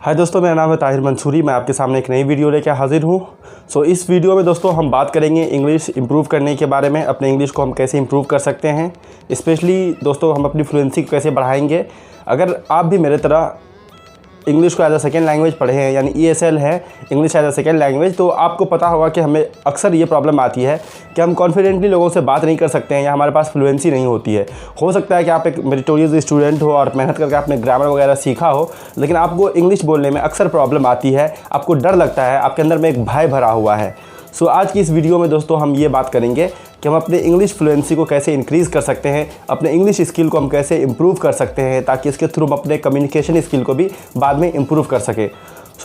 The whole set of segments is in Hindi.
हाय दोस्तों, मेरा नाम है ताहिर मंसूरी। मैं आपके सामने एक नई वीडियो लेकर हाजिर हूँ। इस वीडियो में दोस्तों हम बात करेंगे इंग्लिश इंप्रूव करने के बारे में। अपने इंग्लिश को हम कैसे इंप्रूव कर सकते हैं, स्पेशली दोस्तों हम अपनी फ्लुएंसी को कैसे बढ़ाएंगे। अगर आप भी मेरे तरह इंग्लिश को एज अ सेकेंड लैंग्वेज पढ़े हैं, यानी ESL है English as a second language, तो आपको पता होगा कि हमें अक्सर ये प्रॉब्लम आती है कि हम कॉन्फिडेंटली लोगों से बात नहीं कर सकते हैं या हमारे पास फ्लुएंसी नहीं होती है। हो सकता है कि आप एक मेरिटोरियस स्टूडेंट हो और मेहनत करके आपने ग्रामर वगैरह सीखा हो, लेकिन आपको इंग्लिश बोलने में अक्सर प्रॉब्लम आती है, आपको डर लगता है, आपके अंदर में एक भय भरा हुआ है। आज की इस वीडियो में दोस्तों हम ये बात करेंगे कि हम अपने इंग्लिश फ्लुएंसी को कैसे इंक्रीज़ कर सकते हैं, अपने इंग्लिश स्किल को हम कैसे इम्प्रूव कर सकते हैं, ताकि इसके थ्रू हम अपने कम्युनिकेशन स्किल को भी बाद में इम्प्रूव कर सकें।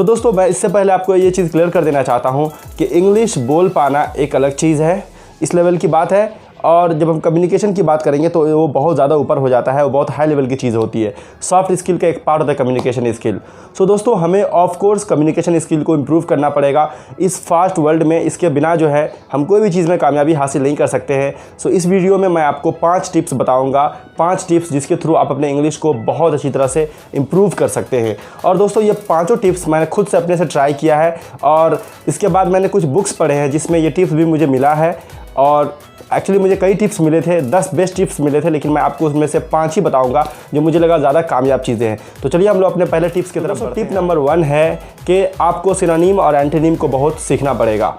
दोस्तों मैं इससे पहले आपको ये चीज़ क्लियर कर देना चाहता हूँ कि इंग्लिश बोल पाना एक अलग चीज़ है, इस लेवल की बात है, और जब हम कम्युनिकेशन की बात करेंगे तो वो बहुत ज़्यादा ऊपर हो जाता है, वो बहुत हाई लेवल की चीज़ होती है। सॉफ्ट स्किल का एक पार्ट होता है कम्युनिकेशन स्किल। दोस्तों हमें ऑफ कोर्स कम्युनिकेशन स्किल को इम्प्रूव करना पड़ेगा। इस फास्ट वर्ल्ड में इसके बिना जो है हम कोई भी चीज़ में कामयाबी हासिल नहीं कर सकते हैं। इस वीडियो में मैं आपको 5 टिप्स बताऊँगा, 5 टिप्स जिसके थ्रू आप अपने इंग्लिश को बहुत अच्छी तरह से इम्प्रूव कर सकते हैं। और दोस्तों ये 5 टिप्स मैंने खुद से अपने से ट्राई किया है, और इसके बाद मैंने कुछ बुक्स पढ़े हैं जिसमें ये टिप्स भी मुझे मिला है। और एक्चुअली मुझे कई टिप्स मिले थे, 10 बेस्ट टिप्स मिले थे, लेकिन मैं आपको उसमें से 5 ही बताऊंगा जो मुझे लगा ज़्यादा कामयाब चीज़ें हैं। तो चलिए हम लोग अपने पहले टिप्स की तरफ। टिप नंबर 1 है कि आपको सिनोनिम और एंटोनिम को बहुत सीखना पड़ेगा।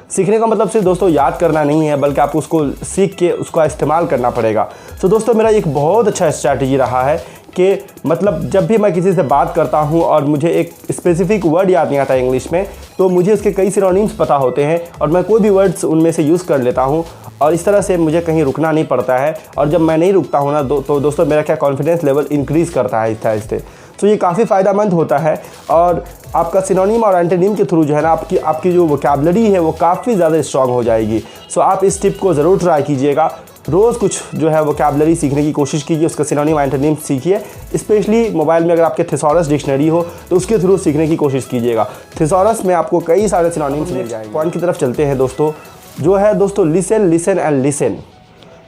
सीखने का मतलब सिर्फ दोस्तों याद करना नहीं है, बल्कि आपको उसको सीख के उसका इस्तेमाल करना पड़ेगा। दोस्तों मेरा एक बहुत अच्छा स्ट्रैटेजी रहा है कि मतलब जब भी मैं किसी से बात करता हूं और मुझे एक स्पेसिफिक वर्ड याद नहीं आता इंग्लिश में, तो मुझे उसके कई सिनोनिम्स पता होते हैं और मैं कोई भी वर्ड्स उनमें से यूज़ कर लेता हूं, और इस तरह से मुझे कहीं रुकना नहीं पड़ता है। और जब मैं नहीं रुकता हूं ना तो दोस्तों मेरा क्या कॉन्फिडेंस लेवल इंक्रीज़ करता है आहिस्ते आहिस्ते। ये काफ़ी फ़ायदेमंद होता है, और आपका सिनोनिम और एंटोनिम के थ्रू जो है ना आपकी जो वोकैबुलरी है वो काफ़ी ज़्यादा स्ट्रॉन्ग हो जाएगी। आप इस टिप को ज़रूर ट्राई कीजिएगा। रोज़ कुछ जो है वोकैबुलरी सीखने की कोशिश कीजिए, उसका सिनोनिम एंटोनिम सीखिए। स्पेशली मोबाइल में अगर आपके थिसॉरस डिक्शनरी हो तो उसके थ्रू सीखने की कोशिश कीजिएगा। थिसॉरस में आपको कई सारे सिनोनिम्स मिल जाएंगे। पॉइंट की तरफ चलते हैं दोस्तों, जो है दोस्तों लिसन लिसन एंड लिसन।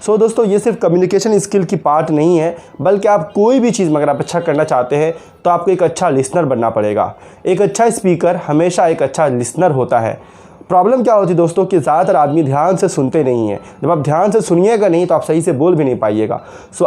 दोस्तों ये सिर्फ कम्युनिकेशन स्किल की पार्ट नहीं है, बल्कि आप कोई भी चीज़ अगर आप अच्छा करना चाहते हैं तो आपको एक अच्छा लिसनर बनना पड़ेगा। एक अच्छा स्पीकर हमेशा एक अच्छा लिसनर होता है। प्रॉब्लम क्या होती है दोस्तों कि ज़्यादातर आदमी ध्यान से सुनते नहीं हैं। जब आप ध्यान से सुनिएगा नहीं तो आप सही से बोल भी नहीं पाइएगा।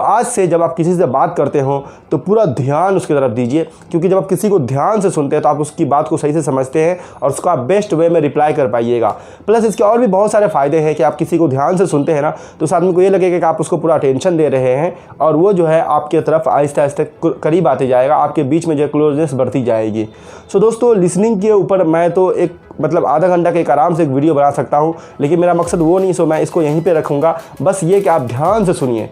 आज से जब आप किसी से बात करते हो तो पूरा ध्यान उसकी तरफ दीजिए, क्योंकि जब आप किसी को ध्यान से सुनते हैं तो आप उसकी बात को सही से समझते हैं और उसको आप बेस्ट वे में रिप्लाई कर पाइएगा। प्लस इसके और भी बहुत सारे फ़ायदे हैं कि आप किसी को ध्यान से सुनते हैं ना तो उस आदमी को ये लगेगा कि आप उसको पूरा अटेंशन दे रहे हैं, और वो जो है आपके तरफ आहिस्ते आहिस्ते करीब आते जाएगा, आपके बीच में जो क्लोजनेस बढ़ती जाएगी। दोस्तों लिसनिंग के ऊपर मैं तो एक मतलब आधा घंटा के एक आराम से एक वीडियो बना सकता हूँ, लेकिन मेरा मकसद वो नहीं। मैं इसको यहीं पे रखूँगा। बस ये कि आप ध्यान से सुनिए।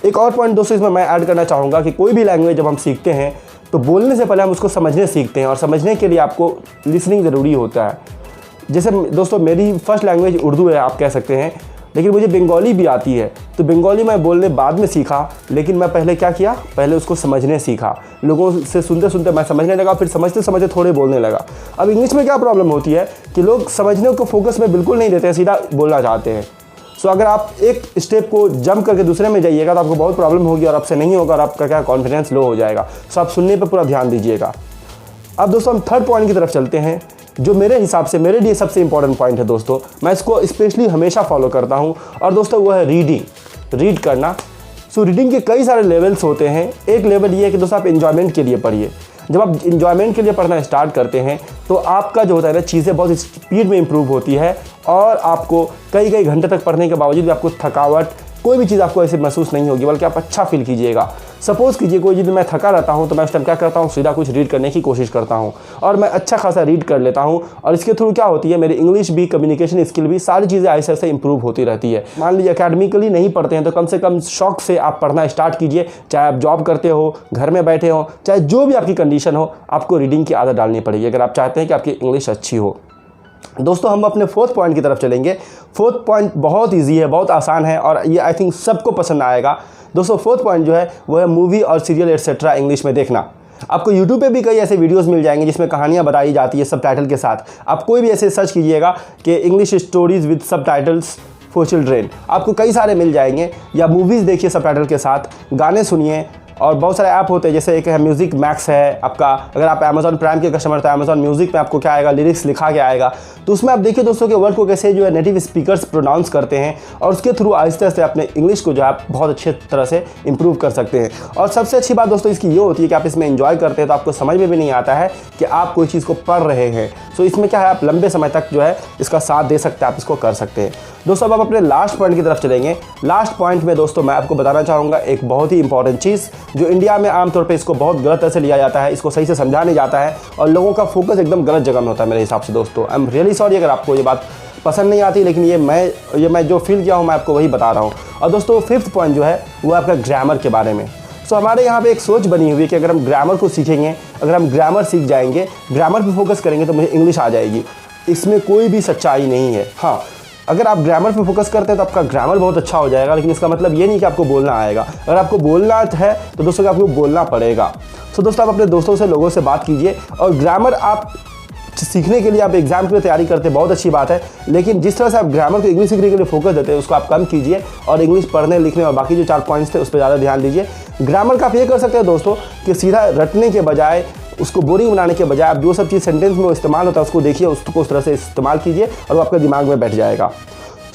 एक और पॉइंट दोस्तों इसमें मैं ऐड करना चाहूँगा कि कोई भी लैंग्वेज जब हम सीखते हैं तो बोलने से पहले हम उसको समझने सीखते हैं, और समझने के लिए आपको लिसनिंग ज़रूरी होता है। जैसे दोस्तों मेरी फर्स्ट लैंग्वेज उर्दू है आप कह सकते हैं, लेकिन मुझे बंगाली भी आती है। तो बंगाली मैं बोलने बाद में सीखा, लेकिन मैं पहले क्या किया, पहले उसको समझने सीखा। लोगों से सुनते सुनते मैं समझने लगा, फिर समझते समझते थोड़े बोलने लगा। अब इंग्लिश में क्या प्रॉब्लम होती है कि लोग समझने को फोकस में बिल्कुल नहीं देते हैं, सीधा बोलना चाहते हैं। अगर आप एक स्टेप को जंप करके दूसरे में जाइएगा तो आपको बहुत प्रॉब्लम होगी, और आपसे नहीं होगा, और आपका क्या कॉन्फिडेंस लो हो जाएगा। आप सुनने पर पूरा ध्यान दीजिएगा। अब दोस्तों हम थर्ड पॉइंट की तरफ चलते हैं, जो मेरे हिसाब से मेरे लिए सबसे इंपॉर्टेंट पॉइंट है दोस्तों। मैं इसको स्पेशली हमेशा फॉलो करता हूँ, और दोस्तों वो है रीड करना। रीडिंग के कई सारे लेवल्स होते हैं। एक लेवल ये है कि दोस्तों आप एंजॉयमेंट के लिए पढ़िए। जब आप एंजॉयमेंट के लिए पढ़ना स्टार्ट करते हैं तो आपका जो होता है ना चीज़ें बहुत स्पीड में इंप्रूव होती है, और आपको कई घंटे तक पढ़ने के बावजूद भी आपको थकावट कोई भी चीज़ आपको ऐसे महसूस नहीं होगी, बल्कि आप अच्छा फील कीजिएगा। सपोज़ कीजिए कोई चीज़ मैं थका रहता हूँ तो मैं उस टाइम क्या करता हूँ, सीधा कुछ रीड करने की कोशिश करता हूँ, और मैं अच्छा खासा रीड कर लेता हूँ। और इसके थ्रू क्या होती है, मेरी इंग्लिश भी, कम्युनिकेशन स्किल भी, सारी चीज़ें ऐसे ऐसे इंप्रूव होती रहती है। मान लीजिए अकेडमिकली नहीं पढ़ते हैं तो कम से कम शौक से आप पढ़ना स्टार्ट कीजिए। चाहे आप जॉब करते हो, घर में बैठे हो, चाहे जो भी आपकी कंडीशन हो, आपको रीडिंग की आदत डालनी पड़ेगी अगर आप चाहते हैं कि आपकी इंग्लिश अच्छी हो। दोस्तों हम अपने 4th पॉइंट की तरफ चलेंगे। 4th पॉइंट बहुत इजी है, बहुत आसान है, और ये आई थिंक सबको पसंद आएगा। दोस्तों 4th पॉइंट जो है वो है मूवी और सीरियल एटसेट्रा इंग्लिश में देखना। आपको यूट्यूब पे भी कई ऐसे वीडियोस मिल जाएंगे जिसमें कहानियाँ बताई जाती है सबटाइटल के साथ। आप कोई भी ऐसे सर्च कीजिएगा कि English stories with subtitles for children, आपको कई सारे मिल जाएंगे। या मूवीज़ देखिए सबटाइटल के साथ, गाने सुनिए, और बहुत सारे ऐप होते हैं, जैसे एक है म्यूज़िक मैक्स है आपका। अगर आप अमेजॉन प्राइम के कस्टमर तो अमेजॉन म्यूज़िक में आपको क्या आएगा, लिरिक्स लिखा के आएगा। तो उसमें आप देखिए दोस्तों कि वर्ड को कैसे जो है नेटिव स्पीकर्स प्रोनाउंस करते हैं और उसके थ्रू आहिस्ते आहिस्ते अपने इंग्लिश को जो है आप बहुत अच्छे तरह से इंप्रूव कर सकते हैं। और सबसे अच्छी बात दोस्तों इसकी ये होती है कि आप इसमें एंजॉय करते हैं तो आपको समझ में भी नहीं आता है कि आप कोई चीज़ को पढ़ रहे हैं। सो इसमें क्या है, आप लंबे समय तक जो है इसका साथ दे सकते हैं, आप इसको कर सकते हैं। दोस्तों अब अपने लास्ट पॉइंट की तरफ चलेंगे। लास्ट पॉइंट में दोस्तों मैं आपको बताना चाहूँगा एक बहुत ही इंपॉर्टेंट चीज़, जो इंडिया में आमतौर पे इसको बहुत गलत तरह से लिया जाता है, इसको सही से समझा नहीं जाता है और लोगों का फोकस एकदम गलत जगह में होता है मेरे हिसाब से। दोस्तों आई एम रियली सॉरी अगर आपको ये बात पसंद नहीं आती, लेकिन ये मैं जो फील किया हूँ मैं आपको वही बता रहा हूँ। और दोस्तों 5th पॉइंट जो है वो आपका ग्रामर के बारे में। सो हमारे यहाँ पे एक सोच बनी हुई है कि अगर हम ग्रामर को सीखेंगे, अगर हम ग्रामर सीख जाएंगे, ग्रामर पे फोकस करेंगे तो मुझे इंग्लिश आ जाएगी। इसमें कोई भी सच्चाई नहीं है। हाँ, अगर आप ग्रामर पे फोकस करते हैं तो आपका ग्रामर बहुत अच्छा हो जाएगा, लेकिन इसका मतलब ये नहीं कि आपको बोलना आएगा। अगर आपको बोलना है तो दोस्तों आपको बोलना पड़ेगा। सो दोस्तों आप अपने दोस्तों से, लोगों से बात कीजिए। और ग्रामर आप सीखने के लिए आप एग्जाम के लिए तैयारी करते हैं, बहुत अच्छी बात है, लेकिन जिस तरह से आप ग्रामर को इंग्लिश सीखने के लिए फोकस देते हैं उसको आप कम कीजिए और इंग्लिश पढ़ने लिखने और बाकी जो 4 पॉइंट्स थे उस पर ज़्यादा ध्यान दीजिए। ग्रामर का आप ये कर सकते हैं दोस्तों कि सीधा रटने के बजाय, उसको बोरिंग बनाने के बजाय, आप जो सब चीज़ सेंटेंस में इस्तेमाल होता है उसको देखिए, उसको उस तरह से इस्तेमाल कीजिए और वो आपके दिमाग में बैठ जाएगा।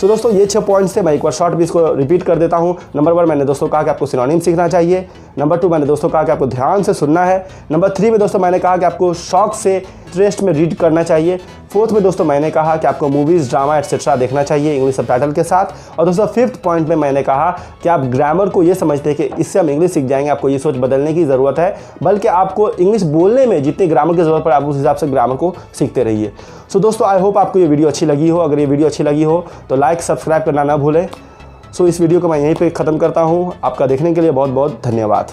तो दोस्तों ये 6 पॉइंट्स थे। मैं एक बार शॉर्ट भी इसको रिपीट कर देता हूँ। नंबर 1 मैंने दोस्तों कहा कि आपको सिनोनिम सीखना चाहिए। नंबर 2 मैंने दोस्तों कहा कि आपको ध्यान से सुनना है। नंबर 3 में दोस्तों मैंने कहा कि आपको शौक से, इंटरेस्ट में रीड करना चाहिए। 4th में दोस्तों मैंने कहा कि आपको मूवीज़, ड्रामा एटसेट्रा देखना चाहिए इंग्लिश सबटाइटल के साथ। और दोस्तों 5th पॉइंट में मैंने कहा कि आप ग्रामर को ये समझते हैं कि इससे हम इंग्लिश सीख जाएंगे, आपको ये सोच बदलने की ज़रूरत है, बल्कि आपको इंग्लिश बोलने में जितनी ग्रामर की ज़रूरत पड़े आप उस हिसाब से ग्रामर को सीखते रहिए। सो दोस्तों आई होप आपको ये वीडियो अच्छी लगी हो। अगर ये वीडियो अच्छी लगी हो तो लाइक, सब्सक्राइब करना ना भूलें। सो इस वीडियो को मैं यहीं पे ख़त्म करता हूँ। आपका देखने के लिए बहुत बहुत धन्यवाद।